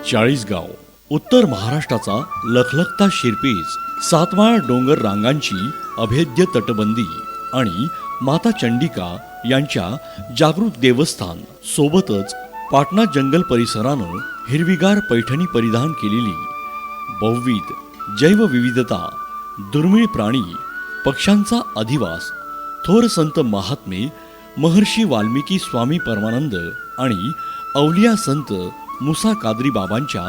चाळीसगाव उत्तर महाराष्ट्राचा लखलखता शिरपीच, सातमाळ डोंगर रांगांची अभेद्य तटबंदी आणि माता चंडिका यांच्या जागृत देवस्थान सोबतच पाटणा जंगल परिसरानं हिरवीगार पैठणी परिधान केलेली बहुविध जैवविविधता, दुर्मिळ प्राणी पक्ष्यांचा अधिवास, थोर संत महात्मे महर्षी वाल्मिकी स्वामी परमानंद आणि अवलिया संत मुसा कादरी बाबांच्या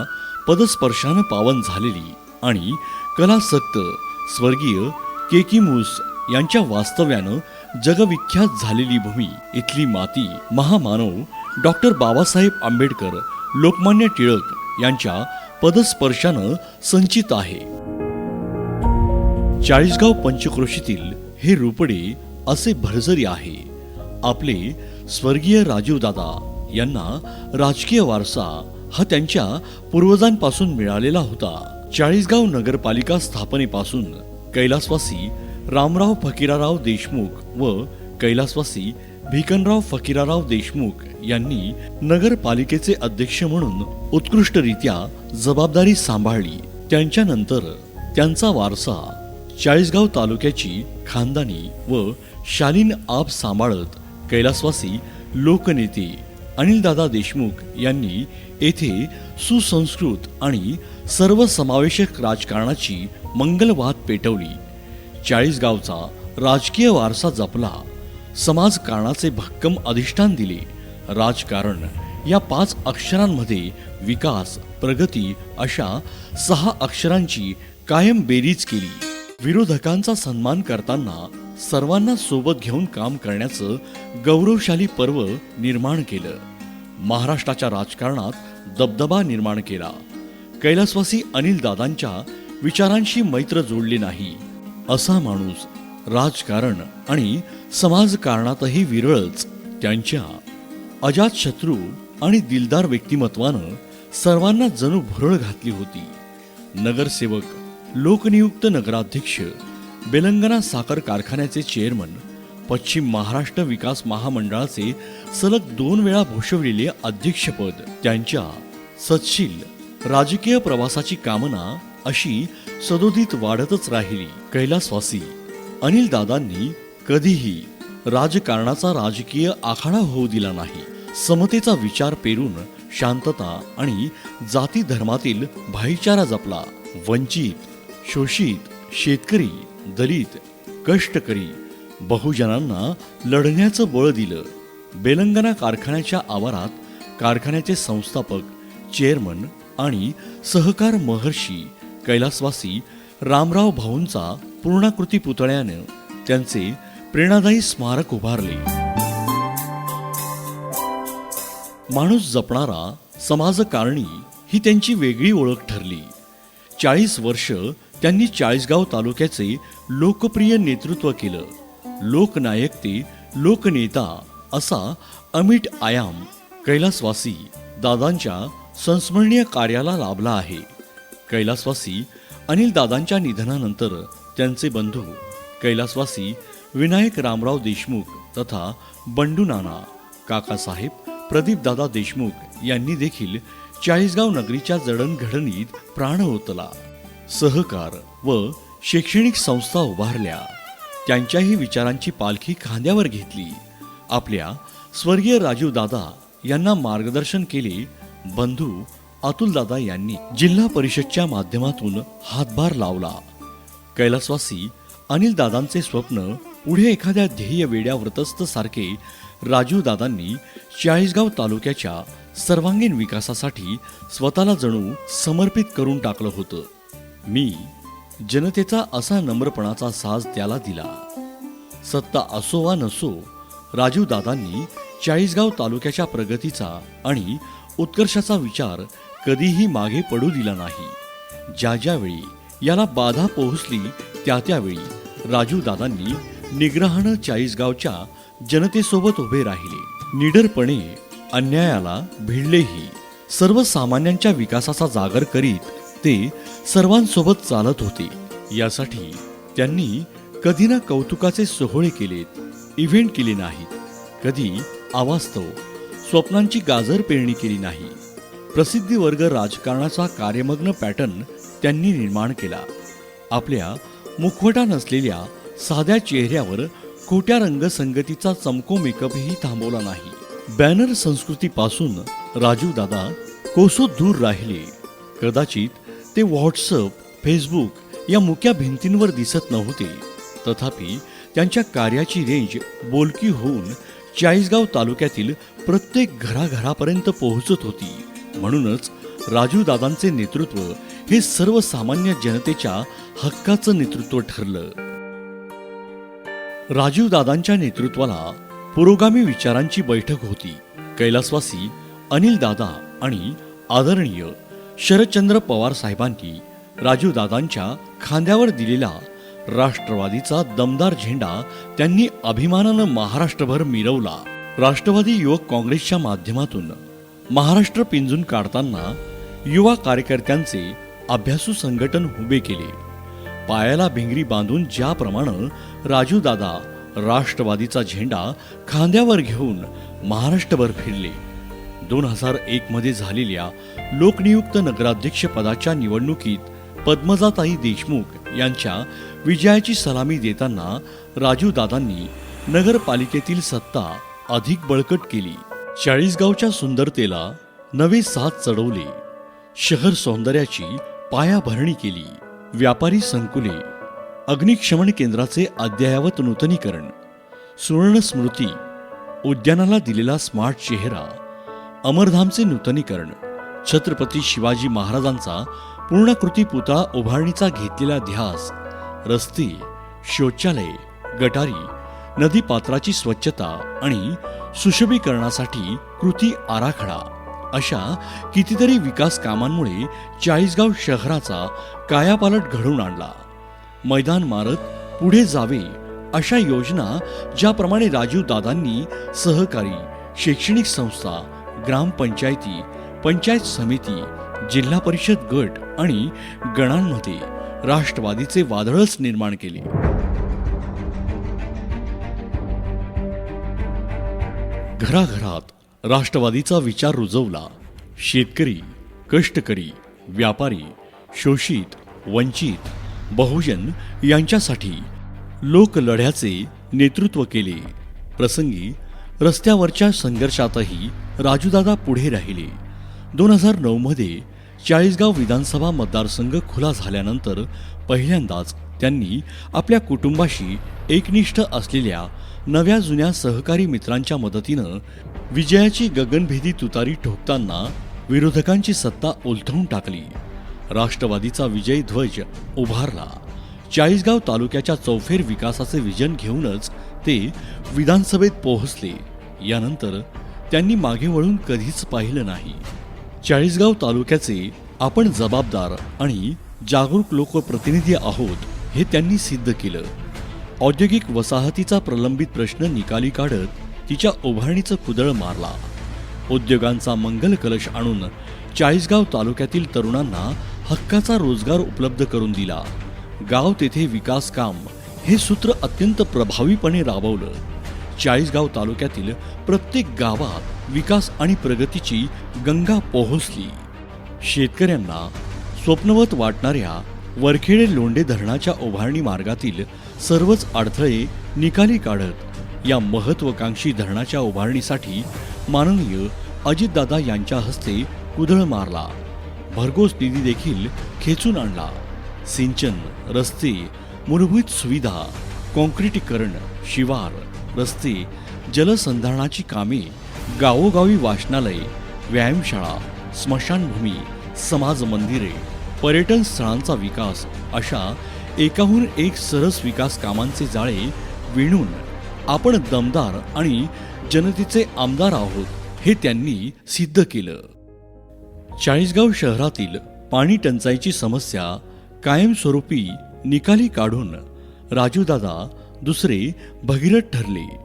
पदस्पर्शानं पावन झालेली आणि कलासक्त स्वर्गीय केकीमूस यांच्या वास्तव्यानं जगविख्यात झालेली भूमी, इथली माती महामानव डॉक्टर बाबासाहेब आंबेडकर, लोकमान्य टिळक यांच्या पदस्पर्शानं संचित आहे. चाळीसगाव पंचक्रोशीतील हे रुपडे असे भरजरी आहे. आपले स्वर्गीय राजीवदादा यांना राजकीय वारसा हा त्यांच्या पूर्वजांपासून मिळालेला होता. चाळीसगाव नगरपालिका स्थापनेपासून कैलासवासी रामराव फकीराराव देशमुख व कैलासवासी भिकनराव फकीराराव देशमुख यांनी नगरपालिकेचे अध्यक्ष म्हणून उत्कृष्टरित्या जबाबदारी सांभाळली. त्यांच्यानंतर त्यांचा वारसा चाळीसगाव तालुक्याची खानदानी व शालीन आब सांभाळत कैलासवासी लोकनेते अनिलदादा देशमुख यांनी येथे सुसंस्कृत आणि सर्वसमावेशक राजकारणाची मंगलवात पेटवली. चाळीसगावचा राजकीय वारसा जपला, समाजकारणाचे भक्कम अधिष्ठान दिले. राजकारण या 5 अक्षरांमध्ये विकास, प्रगती अशा 6 अक्षरांची कायम बेरीज केली. विरोधकांचा सन्मान करताना सर्वांना सोबत घेऊन काम करण्याचं गौरवशाली पर्व निर्माण केलं. महाराष्ट्राच्या राजकारणात दबदबा निर्माण केला. कैलासवासी अनिलदादांच्या विचारांशी मैत्र जोडली नाही असा माणूस राजकारण आणि समाजकारणातही विरळच. त्यांच्या अजातशत्रू आणि दिलदार व्यक्तिमत्वानं सर्वांना जणू भुरळ घातली होती. नगरसेवक, लोकनियुक्त नगराध्यक्ष, बेलंगणा साखर कारखान्याचे चेअरमन, पश्चिम महाराष्ट्र विकास महामंडळाचे सलग 2 वेळा भूषवलेले अध्यक्षपद, त्यांच्या सत्शील राजकीय प्रवासाची कामना अशी सदोदित वाढतच राहिली. कैलासवासी अनिलदादांनी कधीही राजकारणाचा राजकीय आखाडा होऊ दिला नाही. समतेचा विचार पेरून शांतता आणि जाती धर्मातील भाईचारा जपला. वंचित, शोषित, शेतकरी, दलित, कष्टकरी, बहुजनांना लढण्याचं बळ दिलं. बेलंगणा कारखान्याच्या आवारात कारखान्याचे संस्थापक, चेअरमन आणि सहकार महर्षी कैलासवासी रामराव भाऊंचा पूर्णाकृती पुतळ्यानं त्यांचे प्रेरणादायी स्मारक उभारले. माणूस जपणारा समाजकारणी ही त्यांची वेगळी ओळख ठरली. 40 वर्ष त्यांनी चाळीसगाव तालुक्याचे लोकप्रिय नेतृत्व केलं. लोकनायक ते लोकनेता असा अमिट आयाम कैलासवासी दादांच्या संस्मरणीय कार्याला लाभला आहे. कैलासवासी अनिलदादांच्या निधनानंतर त्यांचे बंधू कैलासवासी विनायक रामराव देशमुख तथा बंडू नाना, काकासाहेब प्रदीपदादा देशमुख यांनी देखील चाळीसगाव नगरीच्या जडणघडणीत प्राण ओतला. सहकार व शैक्षणिक संस्था उभारल्या. त्यांच्याही विचारांची पालखी खांद्यावर घेतली. आपल्या स्वर्गीय राजीवदादा यांना मार्गदर्शन केले. बंधू अतुलदादा यांनी जिल्हा परिषदच्या माध्यमातून हातभार लावला. कैलासवासी अनिलदादांचे स्वप्न पुढे एखाद्या ध्येय वेड्या व्रतस्थ सारखे राजीवदादांनी चाळीसगाव तालुक्याच्या सर्वांगीण विकासासाठी स्वतःला जणू समर्पित करून टाकलं होतं. मी जनतेचा असा नम्रपणाचा साज त्याला दिला. सत्ता असो वा नसो, राजीवदादांनी चाळीसगाव तालुक्याच्या प्रगतीचा आणि उत्कर्षाचा विचार कधीही मागे पडू दिला नाही. ज्या ज्यावेळी याला बाधा पोहोचली त्या त्यावेळी राजीवदादांनी निग्रहानं चाळीसगावच्या जनतेसोबत उभे राहिले. निडरपणे अन्यायाला भिडलेही. सर्वसामान्यांच्या विकासाचा जागर करीत ते सर्वांसोबत चालत होते. यासाठी त्यांनी कधी ना कौतुकाचे सोहळे केलेत, इव्हेंट केले नाहीत. कधी अवास्तव स्वप्नांची गाजर पेरणी केली नाही. प्रसिद्धीवर्ग राजकारणाचा कार्यमग्न पॅटर्न त्यांनी निर्माण केला. आपल्या मुखवटा नसलेल्या साध्या चेहऱ्यावर खोट्या रंगसंगतीचा चमको मेकअपही थांबवला नाही. बॅनर संस्कृतीपासून राजू दादा कोसो दूर राहिले. कदाचित ते व्हॉट्सअप, फेसबुक या मुक्या भिंतींवर दिसत नव्हते. तथापि त्यांच्या कार्याची रेंज बोलकी होऊन चाळीसगाव तालुक्यातील प्रत्येक घराघरापर्यंत पोहोचत होती. म्हणूनच राजू दादांचे नेतृत्व हे सर्वसामान्य जनतेच्या हक्काचं नेतृत्व ठरलं. राजू दादांच्या नेतृत्वाला पुरोगामी विचारांची बैठक होती. कैलासवासी अनिल दादा आणि आदरणीय शरदचंद्र पवार साहेबांनी राजू दादांच्या खांद्यावर दिलेला राष्ट्रवादीचा दमदार झेंडा त्यांनी अभिमानानं महाराष्ट्रभर मिरवला. राष्ट्रवादी युवक काँग्रेसच्या माध्यमातून महाराष्ट्र पिंजून काढताना युवा कार्यकर्त्यांचे अभ्यासू संघटन उभे केले. पायाला भिंगरी बांधून ज्याप्रमाणे राजू दादा राष्ट्रवादीचा झेंडा खांद्यावर घेऊन महाराष्ट्रभर फिरले. 2001 मध्ये झालेल्या लोकनियुक्त नगराध्यक्ष पदाच्या निवडणुकीत पद्मजाताई देशमुख यांच्या विजयाची सलामी देताना राजू दादांनी नगरपालिकेतील सत्ता अधिक बळकट केली. चाळीसगावच्या सुंदरतेला नवे साथ चढवले. शहर सौंदर्याची पायाभरणी केली. व्यापारी संकुले, अग्निशमन केंद्राचे अद्ययावत नूतनीकरण, सुवर्ण स्मृती उद्यानाला दिलेला स्मार्ट चेहरा, अमरधामचे नूतनीकरण, छत्रपती शिवाजी महाराजांचा पूर्णाकृती पुतळा उभारणीचा घेतलेला ध्यास, रस्ते, शौचालय, गटारी, नदीपात्राची स्वच्छता आणि सुशोभीकरणासाठी कृती आराखडा अशा कितीतरी विकास कामांमुळे चाळीसगाव शहराचा कायापालट घडवून आणला. मैदान मारत पुढे जावे अशा योजना ज्याप्रमाणे राजू दादांनी सहकारी शैक्षणिक संस्था, ग्रामपंचायती, पंचायत समिती, जिल्हा परिषद गट आणि गणांमध्ये राष्ट्रवादीचे वादळच निर्माण केले. घराघरात राष्ट्रवादीचा विचार रुजवला. शेतकरी, कष्टकरी, व्यापारी, शोषित, वंचित, बहुजन यांच्यासाठी लोकलढ्याचे नेतृत्व केले. प्रसंगी रस्त्यावरच्या संघर्षातही राजूदादा पुढे राहिले. 2009 मध्ये चाळीसगाव विधानसभा मतदारसंघ खुला झाल्यानंतर पहिल्यांदाच त्यांनी आपल्या कुटुंबाशी एकनिष्ठ असलेल्या नव्या जुन्या सहकारी मित्रांच्या मदतीनं विजयाची गगनभेदी तुतारी ठोकताना विरोधकांची सत्ता उलथवून टाकली. राष्ट्रवादीचा विजय ध्वज उभारला. चाळीसगाव तालुक्याच्या चौफेर विकासाचे विजन घेऊनच ते विधानसभेत पोहोचले. यानंतर त्यांनी मागे वळून कधीच पाहिलं नाही. चाळीसगाव तालुक्याचे आपण जबाबदार आणि जागरूक लोकप्रतिनिधी आहोत हे त्यांनी सिद्ध केलं. औद्योगिक वसाहतीचा प्रलंबित प्रश्न निकाली काढत तिच्या उभारणीचं कुदळ मारला. उद्योगांचा मंगल कलश आणून चाळीसगाव तालुक्यातील तरुणांना हक्काचा रोजगार उपलब्ध करून दिला. गाव तेथे विकास काम हे सूत्र अत्यंत प्रभावीपणे राबवलं. चाळीसगाव तालुक्यातील प्रत्येक गावात विकास आणि प्रगतीची गंगा पोहोचली. शेतकऱ्यांना स्वप्नवत वाटणाऱ्या वरखेडे लोंढे धरणाच्या उभारणी मार्गातील सर्वच अडथळे निकाली काढत या महत्वाकांक्षी धरणाच्या उभारणीसाठी माननीय अजितदादा यांच्या हस्ते कुदळ मारला. भरघोस निधी देखील खेचून आणला. सिंचन, रस्ते, मूलभूत सुविधा, काँक्रिटीकरण, शिवार, रस्ते, जलसंधारणाची कामे, गावोगावी वाचनालय, व्यायामशाळा, स्मशानभूमी, समाज मंदिरे, पर्यटन स्थळांचा विकास अशा एकाहून एक सरस विकास कामांचे जाळे विणून आपण दमदार आणि जनतेचे आमदार आहोत हे त्यांनी सिद्ध केलं. चाळीसगाव शहरातील पाणी टंचाईची समस्या कायमस्वरूपी निकाली काढून राजूदादा दुसरे भगीरथ ठरले.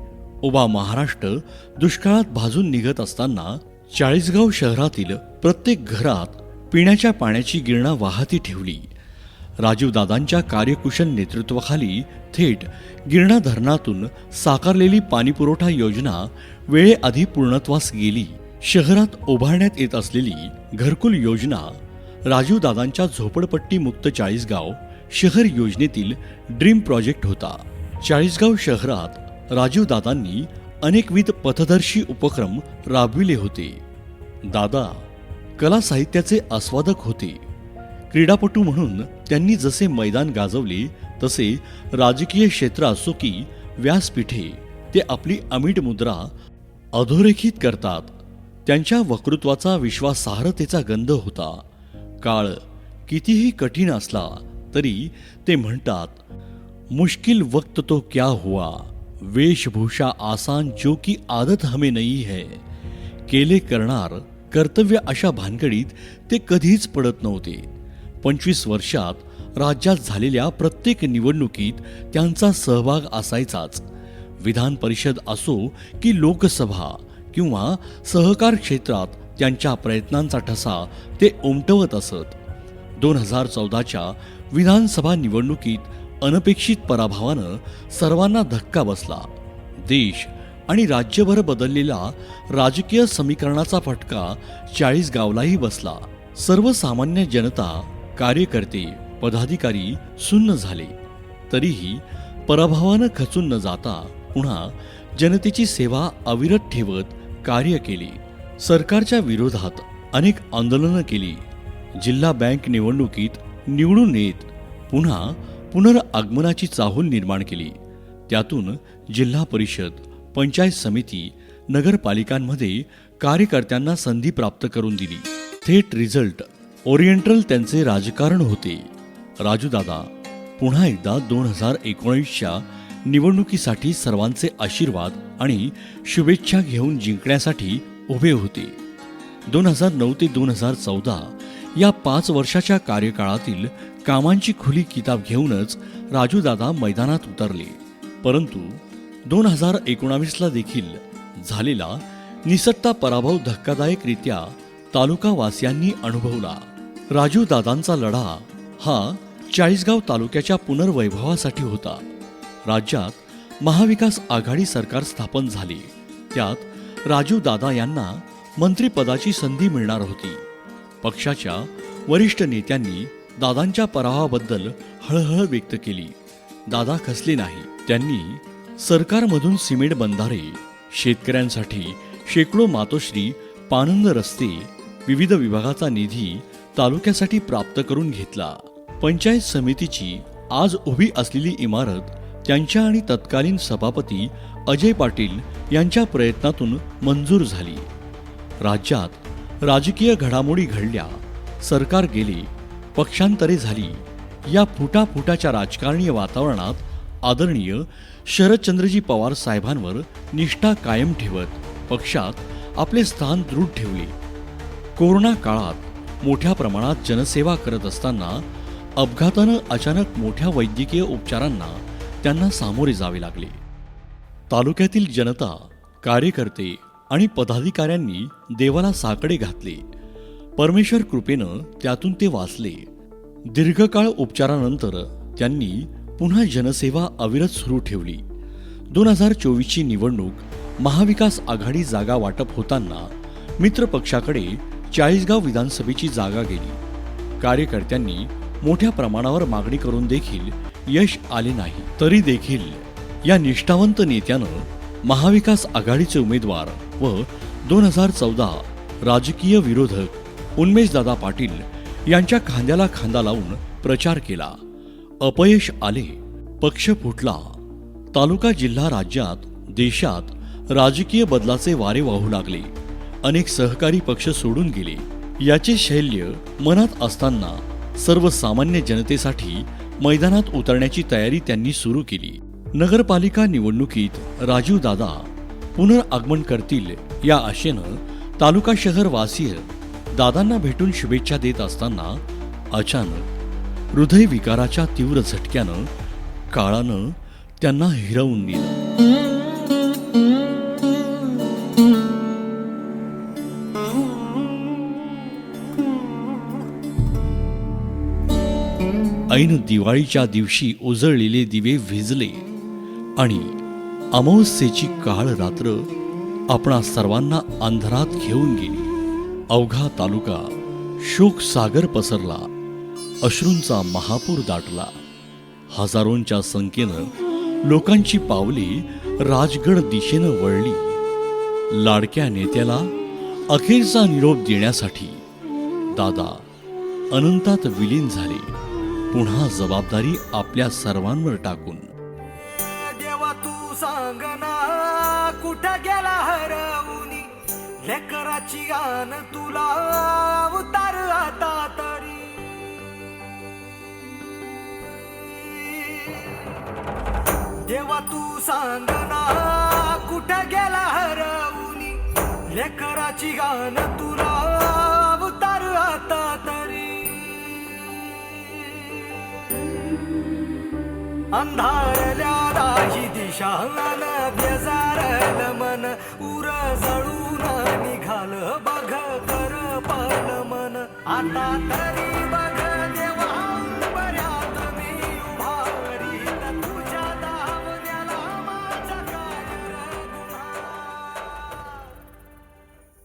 उभा महाराष्ट्र दुष्काळात भाजून निघत असताना चाळीसगाव शहरातील प्रत्येक घरात पिण्याच्या पाण्याची गिरणा वाहती ठेवली. राजूदादांच्या कार्यकुशल नेतृत्वाखाली थेट गिरणा धरणातून साकारलेली पाणीपुरवठा योजना वेळेआधी पूर्णत्वास गेली. शहरात उभारण्यात येत असलेली घरकुल योजना राजीवदादांच्या झोपडपट्टी मुक्त चाळीसगाव शहर योजनेतील ड्रीम प्रोजेक्ट होता. चाळीसगाव शहरात राजीवदादांनी अनेकविध पथदर्शी उपक्रम राबविले होते. दादा कला साहित्याचे आस्वादक होते. क्रीडापटू म्हणून त्यांनी जसे मैदान गाजवले तसे राजकीय क्षेत्र असो की व्यासपीठे ते आपली अमिट मुद्रा अधोरेखित करतात. त्यांच्या वक्तृत्वाचा विश्वासार्हतेचा गंध होता. काळ कितीही कठीण असला तरी ते म्हणतात, मुश्किल वक्त तो क्या हुआ, वेशभूषा आसान जो की आदत हमें नहीं है. केले करणार कर्तव्य अशा भानगडीत ते कधीच पडत नव्हते. 25 वर्षात राज्यात झालेल्या प्रत्येक निवडणुकीत त्यांचा सहभाग असायचाच. विधान परिषद असो की लोकसभा किंवा सहकार क्षेत्रात त्यांच्या प्रयत्नांचा ठसा ते उमटवत असत. 2014च्या विधानसभा निवडणुकीत अनपेक्षित पराभवानं सर्वांना धक्का बसला. देश आणि राज्यभर बदललेला राजकीय समीकरणाचा फटका चाळीसगावलाही बसला. सर्वसामान्य जनता, कार्यकर्ते, पदाधिकारी सुन्न झाले. तरीही पराभवानं खचून न जाता पुन्हा जनतेची सेवा अविरत ठेवत कार्य केले. सरकारच्या विरोधात अनेक आंदोलनं केली. जिल्हा बँक निवडणुकीत निवडून येत पुन्हा पुनरागमनाची चाहूल निर्माण केली. त्यातून जिल्हा परिषद, पंचायत समिती, नगरपालिकांमध्ये कार्यकर्त्यांना संधी प्राप्त करून दिली. थेट रिझल्ट ओरिएंटल त्यांचे राजकारण होते. राजूदादा पुन्हा एकदा 2019च्या निवडणुकीसाठी सर्वांचे आशीर्वाद आणि शुभेच्छा घेऊन जिंकण्यासाठी उभे होते. 2009 ते 2014 या 5 वर्षाच्या कार्यकाळातील कामांची खुली किताब घेऊनच राजूदादा मैदानात उतरले. परंतु 2019ला देखील झालेला निसटता पराभव धक्कादायकरित्या तालुकावासियांनी अनुभवला. राजूदादांचा लढा हा चाळीसगाव तालुक्याच्या पुनर्वैभवासाठी होता. राज्यात महाविकास आघाडी सरकार स्थापन झाले. त्यात राजूदादा यांना मंत्रिपदाची संधी मिळणार होती. पक्षाच्या वरिष्ठ नेत्यांनी दादांच्या पराभवाबद्दल हळहळ व्यक्त केली. दादा खचले नाही. त्यांनी सरकारमधून सिमेंट बंधारे, शेतकऱ्यांसाठी शेकडो मातोश्री, पानंद रस्ते, विविध विभागाचा निधी तालुक्यासाठी प्राप्त करून घेतला. पंचायत समितीची आज उभी असलेली इमारत त्यांच्या आणि तत्कालीन सभापती अजय पाटील यांच्या प्रयत्नातून मंजूर झाली. राज्यात राजकीय घडामोडी घडल्या, सरकार गेले, पक्षांतरे झाली. या फुटाफुटाच्या राजकारणी वातावरणात आदरणीय शरदचंद्रजी पवार साहेबांवर निष्ठा कायम ठेवत पक्षात आपले स्थान दृढ ठेवले. कोरोना काळात मोठ्या प्रमाणात जनसेवा करत असताना अपघातानं अचानक मोठ्या वैद्यकीय उपचारांना त्यांना सामोरे जावे लागले. तालुक्यातील जनता, कार्यकर्ते आणि पदाधिकाऱ्यांनी देवाला साकडे घातले. परमेश्वर कृपेनं त्यातून ते वाचले. दीर्घकाळ उपचारानंतर त्यांनी पुन्हा जनसेवा अविरत सुरू ठेवली. 2024ची निवडणूक महाविकास आघाडी जागा वाटप होताना मित्र पक्षाकडे चाळीसगाव विधानसभेची जागा गेली. कार्यकर्त्यांनी मोठ्या प्रमाणावर मागणी करून देखील यश आले नाही. तरी देखील या निष्ठावंत नेत्यानं महाविकास आघाडीचे उमेदवार व 2014 राजकीय विरोधक उन्मेषदादा पाटील यांच्या खांद्याला खांदा लावून प्रचार केला. अपयश आले, पक्ष फुटला. तालुका, जिल्हा, राज्यात, देशात राजकीय बदलाचे वारे वाहू लागले. अनेक सहकारी पक्ष सोडून गेले. याचे शैल्य मनात असताना सर्वसामान्य जनतेसाठी मैदानात उतरण्याची तयारी त्यांनी सुरू केली. नगरपालिका निवडणुकीत राजीवदादा पुनरागमन करतील या आशेनं तालुका शहर वासीय दादांना भेटून शुभेच्छा देत असताना अचानक हृदयविकाराच्या तीव्र झटक्यानं काळानं त्यांना हिरवून नेलं. ऐन दिवाळीच्या दिवशी उजळलेले दिवे विझले आणि अमावस्येची काळ रात्र आपणा सर्वांना अंधारात घेऊन गेली. अवघा तालुका शोक सागर पसरला. अश्रूंचा महापूर दाटला. हजारोंच्या संख्येनं लोकांची पावले राजगड दिशेनं वळली. लाडक्या नेत्याला अखेरचा निरोप देण्यासाठी दादा अनंतात विलीन झाले. पुन्हा जबाबदारी आपल्या सर्वांवर टाकून. देवा तू सांगना कुठं गेला हरवूनी, लेकराची आन तुला उतार आता तरी. देवा तू सांगना कुठं गेला हरवूनी, लेकराची गान तुला उतार आता तरी. अंधारल्या दाही दिशा बेजारल मन, उर जळून निघाल बघ कर पाल मन. आता तरी